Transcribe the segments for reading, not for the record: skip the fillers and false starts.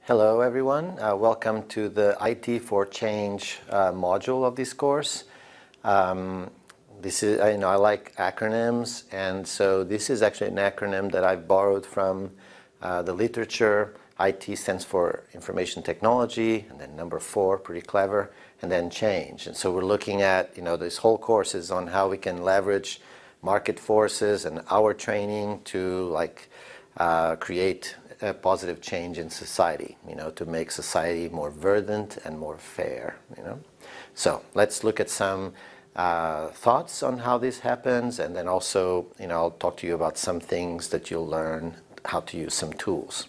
Hello everyone, welcome to the IT for Change module of this course. This is, I like acronyms, and so this is actually an acronym that I've borrowed from the literature. IT stands for Information Technology, and then number 4, pretty clever, and then change. And so we're looking at, this whole course is on how we can leverage market forces and our training to create a positive change in society, to make society more verdant and more fair, So let's look at some thoughts on how this happens, and then also, I'll talk to you about some things that you'll learn how to use some tools.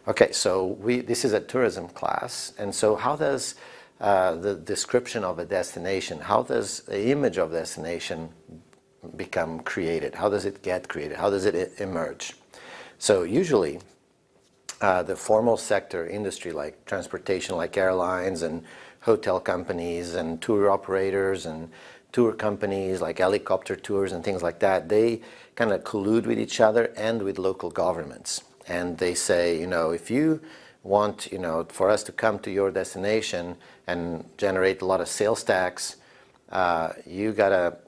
Okay, so this is a tourism class, and so how does the description of a destination, how does the image of destination become created? How does it get created? How does it emerge? So usually, the formal sector industry like transportation, like airlines and hotel companies and tour operators and tour companies like helicopter tours and things like that, they kind of collude with each other and with local governments. And they say, if you want, for us to come to your destination and generate a lot of sales tax, you gotta,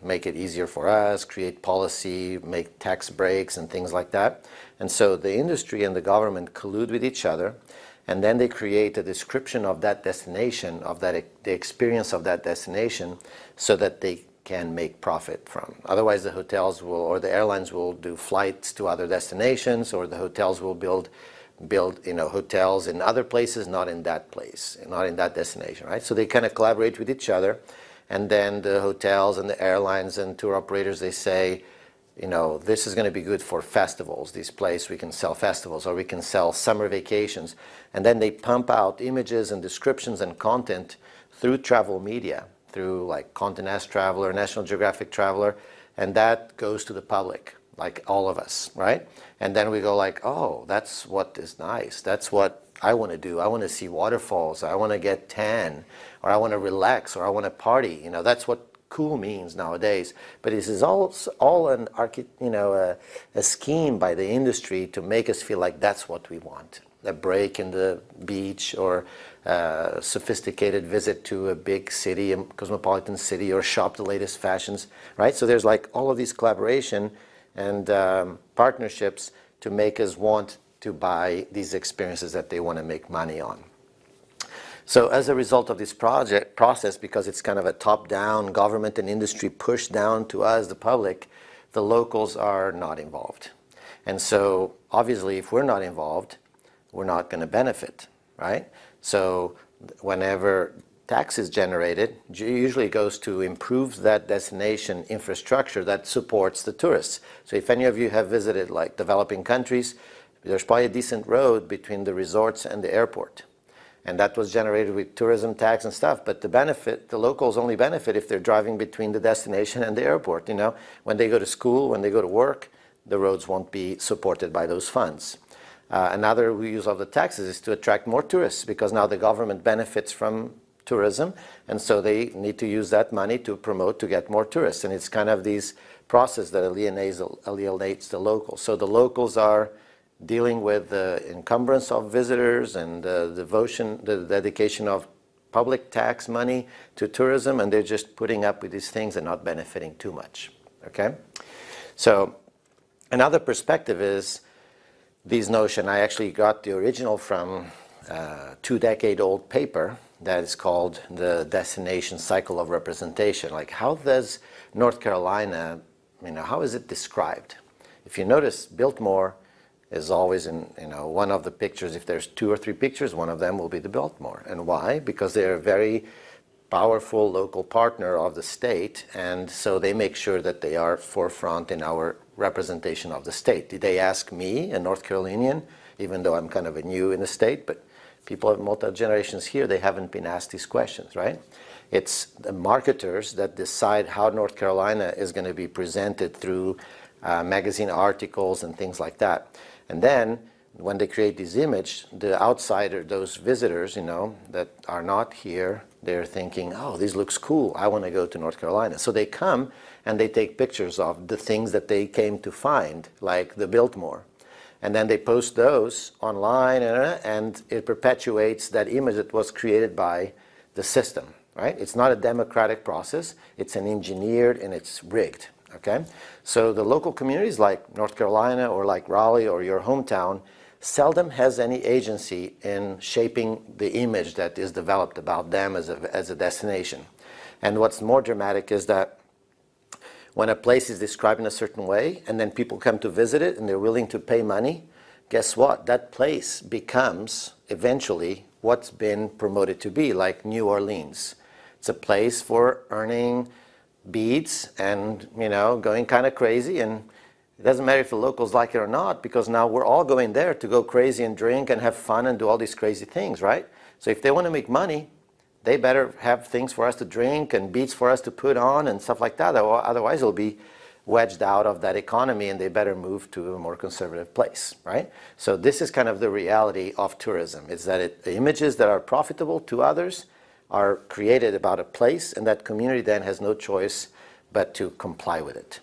make it easier for us, create policy, make tax breaks and things like that. And so the industry and the government collude with each other, and then they create a description of that destination, of the experience of that destination, so that they can make profit from. Otherwise, the hotels will, or the airlines will do flights to other destinations, or the hotels will build hotels in other places, not in that place, not in that destination, right? So they kind of collaborate with each other, and then the hotels and the airlines and tour operators, they say, this is going to be good for festivals. This place, we can sell festivals, or we can sell summer vacations. And then they pump out images and descriptions and content through travel media, through like Content Nast Traveler, National Geographic Traveler, and that goes to the public, like all of us, right? And then we go like, oh, that's what is nice. That's what I want to do. I want to see waterfalls. I want to get tan, or I want to relax, or I want to party. That's what cool means nowadays. But this is all an a scheme by the industry to make us feel like that's what we want. A break in the beach, or a sophisticated visit to a big city, a cosmopolitan city, or shop the latest fashions, right? So there's like all of these collaboration and partnerships to make us want to buy these experiences that they want to make money on. So as a result of this process, because it's kind of a top-down government and industry push down to us, the public, the locals are not involved. And so obviously if we're not involved, we're not going to benefit, right? So whenever tax is generated, usually goes to improve that destination infrastructure that supports the tourists. So if any of you have visited like developing countries, there's probably a decent road between the resorts and the airport. And that was generated with tourism tax and stuff, but the locals only benefit if they're driving between the destination and the airport. When they go to school, when they go to work, the roads won't be supported by those funds. Another use of the taxes is to attract more tourists, because now the government benefits from tourism, and so they need to use that money to promote, to get more tourists. And it's kind of this process that alienates the locals. So the locals are dealing with the encumbrance of visitors and the dedication of public tax money to tourism, and they're just putting up with these things and not benefiting too much, okay? So another perspective is this notion. I actually got the original from a 2-decade-old paper that is called the Destination Cycle of Representation. Like, how does North Carolina, how is it described? If you notice, Biltmore is always in one of the pictures. If there's 2 or 3 pictures, one of them will be the Biltmore. And why? Because they're a very powerful local partner of the state, and so they make sure that they are forefront in our representation of the state. Did they ask me, a North Carolinian, even though I'm kind of a new in the state, but people of multi-generations here, they haven't been asked these questions, right? It's the marketers that decide how North Carolina is going to be presented through magazine articles and things like that. And then when they create this image, the outsider, those visitors, that are not here, they're thinking, oh, this looks cool. I want to go to North Carolina. So they come and they take pictures of the things that they came to find, like the Biltmore. and then they post those online, and it perpetuates that image that was created by the system, right? It's not a democratic process. It's an engineered and it's rigged, okay? So the local communities like North Carolina or like Raleigh or your hometown seldom has any agency in shaping the image that is developed about them as a destination. And what's more dramatic is that when a place is described in a certain way and then people come to visit it and they're willing to pay money, guess what? That place becomes eventually what's been promoted to be, like New Orleans. It's a place for earning beads and, you know, going kind of crazy, and it doesn't matter if the locals like it or not, because now we're all going there to go crazy and drink and have fun and do all these crazy things, right? So if they want to make money, they better have things for us to drink and beats for us to put on and stuff like that. Otherwise, it'll be wedged out of that economy, and they better move to a more conservative place, right? So this is kind of the reality of tourism, is that the images that are profitable to others are created about a place, and that community then has no choice but to comply with it.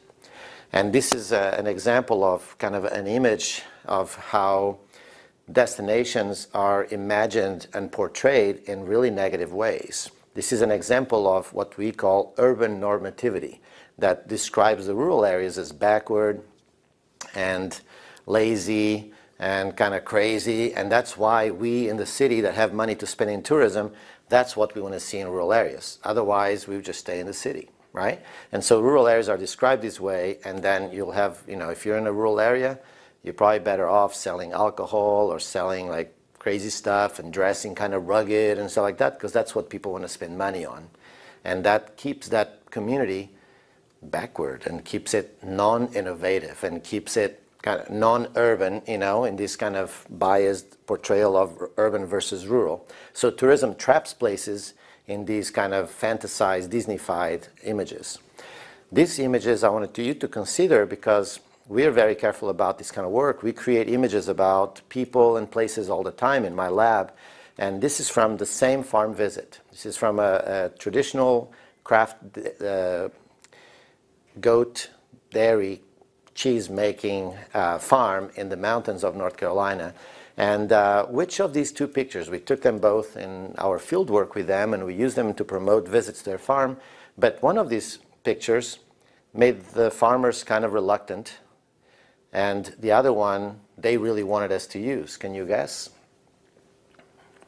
And this is an example of kind of an image of how destinations are imagined and portrayed in really negative ways. This is an example of what we call urban normativity, that describes the rural areas as backward and lazy and kind of crazy, and that's why we in the city that have money to spend in tourism, that's what we want to see in rural areas. Otherwise, we would just stay in the city, right? And so rural areas are described this way, and then you'll have, you know, if you're in a rural area, you're probably better off selling alcohol or selling like crazy stuff and dressing kind of rugged and stuff like that, because that's what people want to spend money on. And that keeps that community backward and keeps it non-innovative and keeps it kind of non-urban, you know, in this kind of biased portrayal of urban versus rural. So tourism traps places in these kind of fantasized, Disney-fied images. These images I wanted you to consider because we're very careful about this kind of work. We create images about people and places all the time in my lab. And this is from the same farm visit. This is from a traditional craft goat dairy cheese making farm in the mountains of North Carolina. And which of these two pictures, we took them both in our field work with them, and we used them to promote visits to their farm. But one of these pictures made the farmers kind of reluctant, and the other one they really wanted us to use. Can you guess?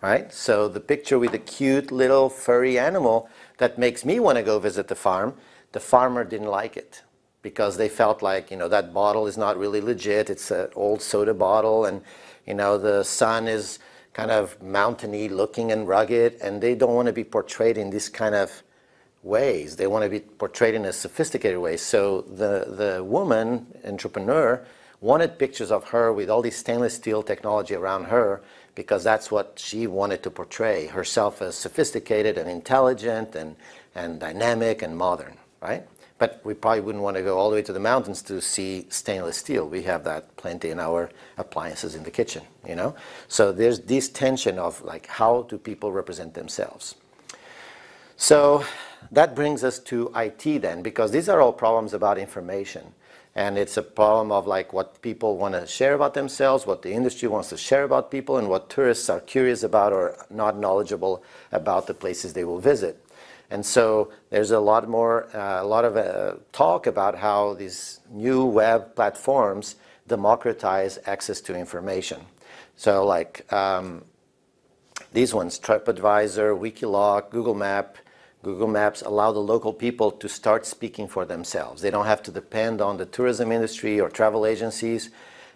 Right? So the picture with the cute little furry animal that makes me want to go visit the farm, the farmer didn't like it because they felt like, you know, that bottle is not really legit. It's an old soda bottle, and, you know, the sun is kind of mountainy looking and rugged, and they don't want to be portrayed in this kind of ways. They want to be portrayed in a sophisticated way. So the woman, entrepreneur, wanted pictures of her with all this stainless steel technology around her because that's what she wanted to portray, herself as sophisticated and intelligent and dynamic and modern, right? But we probably wouldn't want to go all the way to the mountains to see stainless steel. We have that plenty in our appliances in the kitchen, you know? So there's this tension of like, how do people represent themselves? So that brings us to IT then, because these are all problems about information. And it's a problem of like what people want to share about themselves, what the industry wants to share about people, and what tourists are curious about or not knowledgeable about the places they will visit. And so there's a lot of talk about how these new web platforms democratize access to information. So like these ones, TripAdvisor, Wikiloc, Google Maps allow the local people to start speaking for themselves. They don't have to depend on the tourism industry or travel agencies.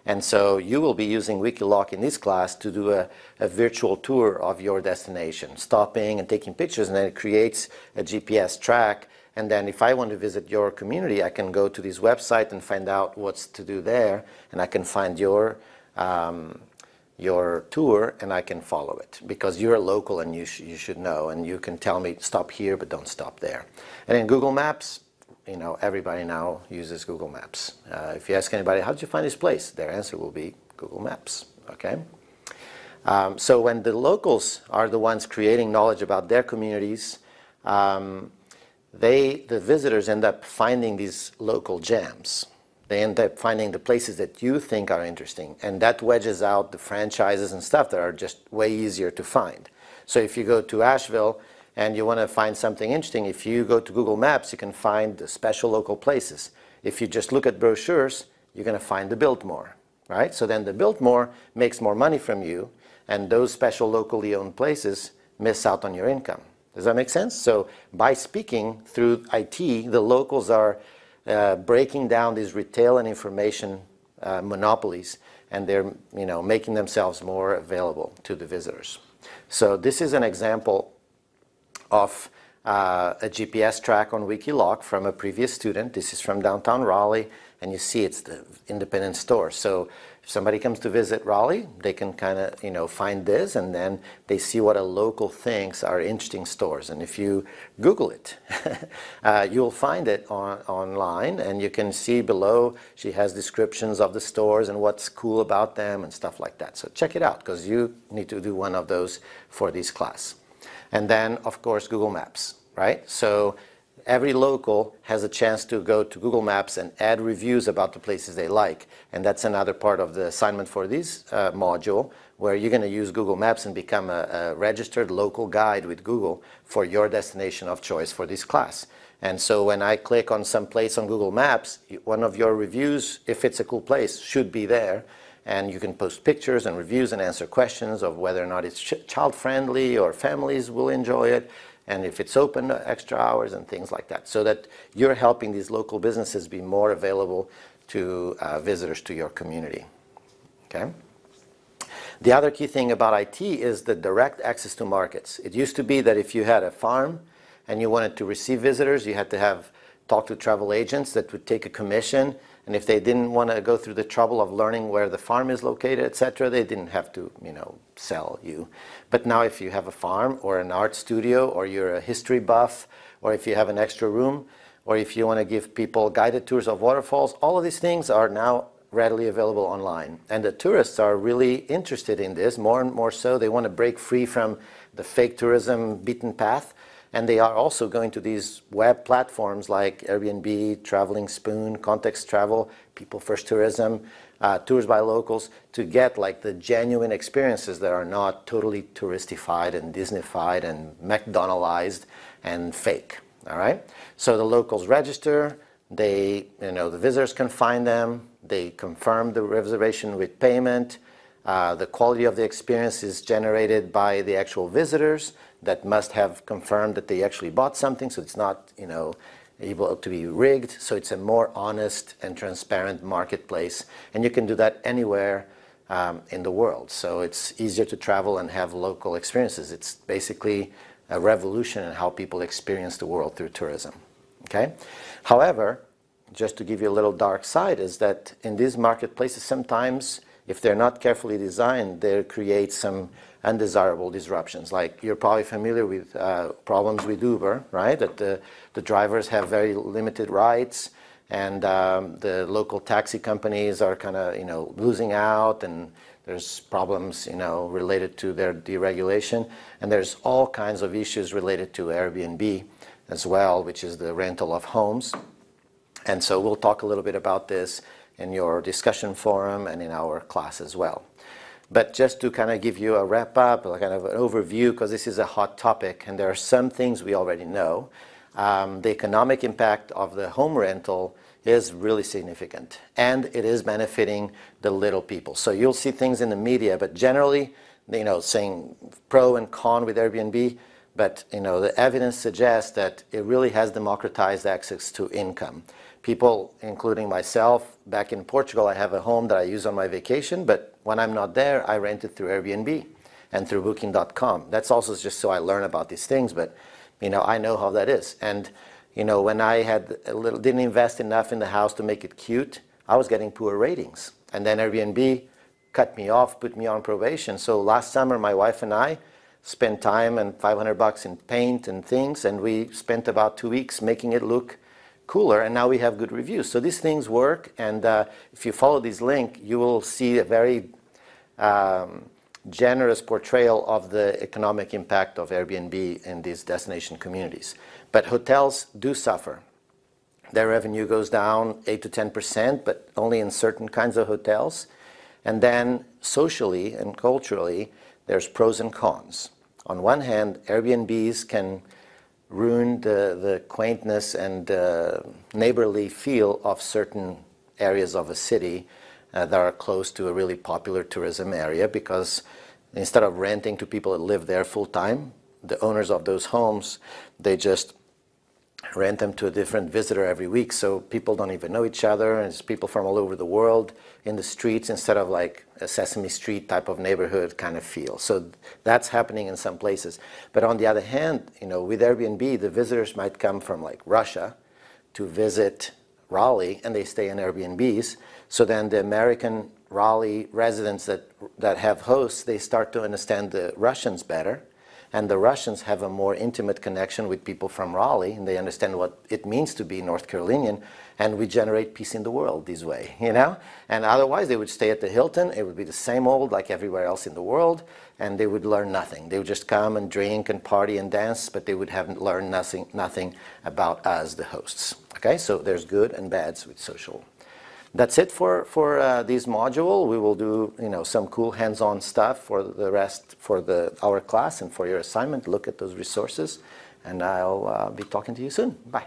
And so you will be using Wikiloc in this class to do a virtual tour of your destination, stopping and taking pictures, and then it creates a GPS track. And then if I want to visit your community, I can go to this website and find out what's to do there, and I can find your tour, and I can follow it because you're a local and you should know, and you can tell me stop here but don't stop there. And in Google Maps, you know, everybody now uses Google Maps. If you ask anybody, how did you find this place? Their answer will be Google Maps, okay? So when the locals are the ones creating knowledge about their communities, the visitors end up finding these local gems. They end up finding the places that you think are interesting, and that wedges out the franchises and stuff that are just way easier to find. So if you go to Asheville and you want to find something interesting, if you go to Google Maps, you can find the special local places. If you just look at brochures, you're going to find the Biltmore, right? So then the Biltmore makes more money from you, and those special locally owned places miss out on your income. Does that make sense? So by speaking through IT, the locals are breaking down these retail and information monopolies, and they're making themselves more available to the visitors. So this is an example of a GPS track on Wikiloc from a previous student. This is from downtown Raleigh, and you see it's the independent store. So if somebody comes to visit Raleigh, they can kind of find this, and then they see what a local thinks are interesting stores. And if you Google it, you'll find it online, and you can see below she has descriptions of the stores and what's cool about them and stuff like that. So check it out, because you need to do one of those for this class. And then, of course, Google Maps, right? So every local has a chance to go to Google Maps and add reviews about the places they like. And that's another part of the assignment for this module, where you're going to use Google Maps and become a registered local guide with Google for your destination of choice for this class. And so when I click on some place on Google Maps, one of your reviews, if it's a cool place, should be there. And you can post pictures and reviews and answer questions of whether or not it's child-friendly or families will enjoy it, and if it's open extra hours and things like that, so that you're helping these local businesses be more available to visitors to your community. Okay? The other key thing about IT is the direct access to markets. It used to be that if you had a farm and you wanted to receive visitors, you had to talk to travel agents that would take a commission. And if they didn't want to go through the trouble of learning where the farm is located, etc., they didn't have to, sell you. But now if you have a farm or an art studio, or you're a history buff, or if you have an extra room, or if you want to give people guided tours of waterfalls, all of these things are now readily available online. And the tourists are really interested in this, more and more so. They want to break free from the fake tourism beaten path. And they are also going to these web platforms like Airbnb, Traveling Spoon, Context Travel, People First Tourism, Tours by Locals, to get like the genuine experiences that are not totally touristified and Disneyfied and McDonaldized and fake. All right? So the locals register, the visitors can find them, they confirm the reservation with payment. The quality of the experience is generated by the actual visitors that must have confirmed that they actually bought something, so it's not, able to be rigged. So it's a more honest and transparent marketplace, and you can do that anywhere in the world. So it's easier to travel and have local experiences. It's basically a revolution in how people experience the world through tourism. Okay? However, just to give you a little dark side, is that in these marketplaces, sometimes if they're not carefully designed, they create some undesirable disruptions. Like, you're probably familiar with problems with Uber, right? That the drivers have very limited rights, and the local taxi companies are kind of, losing out, and there's problems, related to their deregulation. And there's all kinds of issues related to Airbnb as well, which is the rental of homes. And so we'll talk a little bit about this in your discussion forum and in our class as well. But just to kind of give you a wrap up, kind of an overview, because this is a hot topic and there are some things we already know. The economic impact of the home rental is really significant, and it is benefiting the little people. So you'll see things in the media, but generally, saying pro and con with Airbnb, but the evidence suggests that it really has democratized access to income. People, including myself, back in Portugal, I have a home that I use on my vacation, but when I'm not there, I rent it through Airbnb and through Booking.com. That's also just so I learn about these things, but I know how that is. And when I didn't invest enough in the house to make it cute, I was getting poor ratings. And then Airbnb cut me off, put me on probation. So last summer, my wife and I spent time and $500 in paint and things, and we spent about 2 weeks making it look cooler, and now we have good reviews. So these things work, and if you follow this link, you will see a very generous portrayal of the economic impact of Airbnb in these destination communities. But hotels do suffer. their revenue goes down 8 to 10%, but only in certain kinds of hotels. And then socially and culturally, there's pros and cons. On one hand, Airbnbs can ruin the quaintness and neighborly feel of certain areas of a city that are close to a really popular tourism area, because instead of renting to people that live there full time, the owners of those homes, they just rent them to a different visitor every week, so people don't even know each other, and it's people from all over the world in the streets instead of like a Sesame Street type of neighborhood kind of feel. So that's happening in some places. But on the other hand, you know, with Airbnb, the visitors might come from like Russia to visit Raleigh, and they stay in Airbnbs. So then the American Raleigh residents that have hosts, they start to understand the Russians better. And the Russians have a more intimate connection with people from Raleigh, and they understand what it means to be North Carolinian, and we generate peace in the world this way, you know? And otherwise, they would stay at the Hilton. It would be the same old like everywhere else in the world, and they would learn nothing. They would just come and drink and party and dance, but they would have learned nothing about us, the hosts. Okay, so there's good and bads with social. That's it for this module. We will do, you know, some cool hands-on stuff for the rest, for our class and for your assignment. Look at those resources, and I'll be talking to you soon. Bye.